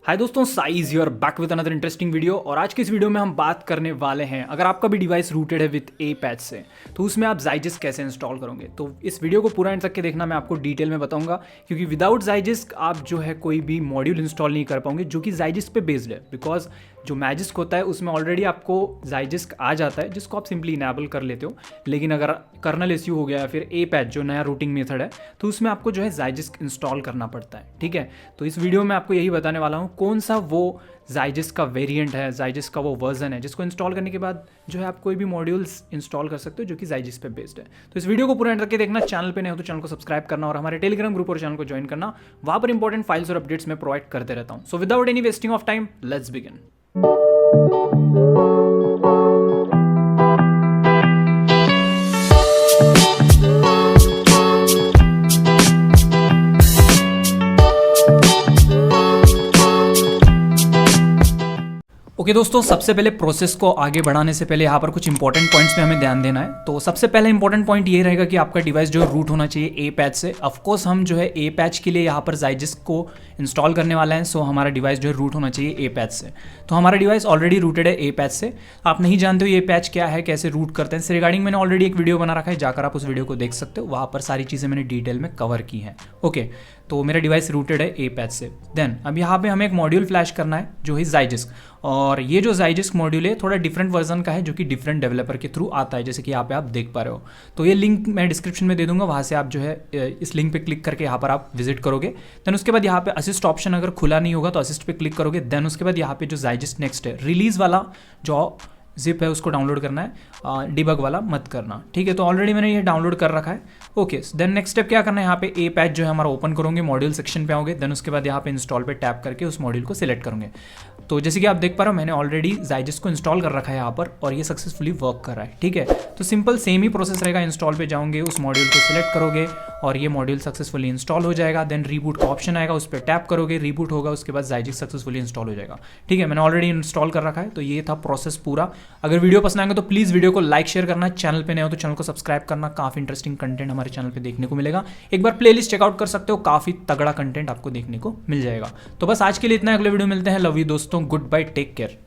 हाय दोस्तों, size you're back with another interesting video. और आज के इस वीडियो में हम बात करने वाले हैं, अगर आपका भी डिवाइस रूटेड है विद ए पैच से तो उसमें आप Zygisk कैसे इंस्टॉल करोगे। तो इस वीडियो को पूरा एंड तक के देखना, मैं आपको डिटेल में बताऊंगा, क्योंकि विदाउट Zygisk आप जो है कोई भी मॉड्यूल इंस्टॉल नहीं कर पाओगे जो कि Zygisk पे बेस्ड है। बिकॉज जो Magisk होता है उसमें ऑलरेडी आपको Zygisk आ जाता है, जिसको आप सिंपली इनेबल कर लेते हो। लेकिन अगर कर्नल इश्यू हो गया या फिर ए पैच जो नया रूटिंग मेथड है, तो उसमें आपको जो है Zygisk इंस्टॉल करना पड़ता है। ठीक है, तो इस वीडियो में आपको यही बताने वाला हूँ कौन सा वो Zygisk का वेरिएंट है, Zygisk का वो वर्जन है जिसको इंस्टॉल करने के बाद जो है आप कोई भी मॉड्यूल्स इंस्टॉल कर सकते हो जो कि Zygisk पे बेस्ड है। तो इस वीडियो को पूरा एंड तक के देखना, चैनल पे नहीं हो तो चैनल को सब्सक्राइब करना और हमारे टेलीग्राम ग्रुप और चैनल को ज्वाइन करना। वहाँ पर इंपॉर्टेंट फाइल्स और अपडेट्स मैं प्रोवाइड करते रहता हूँ। So without any wasting of time, let's begin. Okay दोस्तों, सबसे पहले प्रोसेस को आगे बढ़ाने से पहले यहाँ पर कुछ इंपॉर्टेंट पॉइंट्स पे हमें ध्यान देना है। तो सबसे पहले इंपॉर्टेंट पॉइंट ये रहेगा कि आपका डिवाइस जो रूट होना चाहिए ए पैच से। ऑफकोर्स हम जो है ए पैच के लिए यहाँ पर Zygisk को इंस्टॉल करने वाला है, सो हमारा डिवाइस जो है रूट होना चाहिए ए पैच से। तो हमारा डिवाइस ऑलरेडी रूटेड है ए पैच से। आप नहीं जानते हो ये पैच क्या है, कैसे रूट करते हैं, इससे रिगार्डिंग मैंने ऑलरेडी एक वीडियो बना रखा है, जाकर आप उस वीडियो को देख सकते हो। वहाँ पर सारी चीज़ें मैंने डिटेल में कवर की हैं। ओके, तो मेरा डिवाइस रूटेड है ए पैच से। देन अब यहाँ पे हमें एक मॉड्यूल फ्लैश करना है जो है Zygisk। और ये जो Zygisk मॉड्यूल है थोड़ा डिफरेंट वर्जन का है जो कि डिफरेंट डेवलपर के थ्रू आता है, जैसे कि यहाँ पे आप देख पा रहे हो। तो ये लिंक मैं डिस्क्रिप्शन में दे दूंगा, वहाँ से आप जो है इस लिंक पे क्लिक करके यहाँ पर आप विजिट करोगे। देन उसके बाद यहाँ पे असिस्ट ऑप्शन अगर खुला नहीं होगा तो असिस्ट पे क्लिक करोगे। देन उसके बाद यहाँ पे जो Zygisk नेक्स्ट है, रिलीज वाला जो जिप है उसको डाउनलोड करना है, डिबग वाला मत करना। ठीक है, तो ऑलरेडी मैंने ये डाउनलोड कर रखा है। ओके, देन नेक्स्ट स्टेप क्या करना है, यहाँ पे ए पैच जो है हमारा ओपन करोगे, मॉड्यूल सेक्शन पे आओगे। देन उसके बाद यहाँ पे इंस्टॉल पे टैप करके उस मॉड्यूल को सिलेक्ट करोगे। तो जैसे कि आप देख पा रहे हो, मैंने ऑलरेडी Zygisk को इंस्टॉल कर रखा है यहाँ पर और ये सक्सेसफुली वर्क कर रहा है। ठीक है, तो सिंपल सेम ही प्रोसेस रहेगा। इंस्टॉल पे जाओगे, उस मॉड्यूल को सिलेक्ट करोगे और ये मॉड्यूल सक्सेसफुली इंस्टॉल हो जाएगा। देन रीबूट का ऑप्शन आएगा, उस पर टैप करोगे, रीबूट होगा, उसके बाद Zygisk सक्सेसफुली इंस्टॉल हो जाएगा। ठीक है, मैंने ऑलरेडी इंस्टॉल कर रखा है। तो ये था प्रोसेस पूरा। अगर वीडियो पसंद आएगा तो प्लीज़ वीडियो को लाइक शेयर करना, चैनल पे नए हो तो चैनल को सब्सक्राइब करना। काफ़ी इंटरेस्टिंग कंटेंट हमारे चैनल पे देखने को मिलेगा। एक बार प्लेलिस्ट चेकआउट कर सकते हो, काफ़ी तगड़ा कंटेंट आपको देखने को मिल जाएगा। तो बस आज के लिए इतना, अगले वीडियो मिलते हैं। लव यू दोस्तों, गुड बाय, टेक केयर।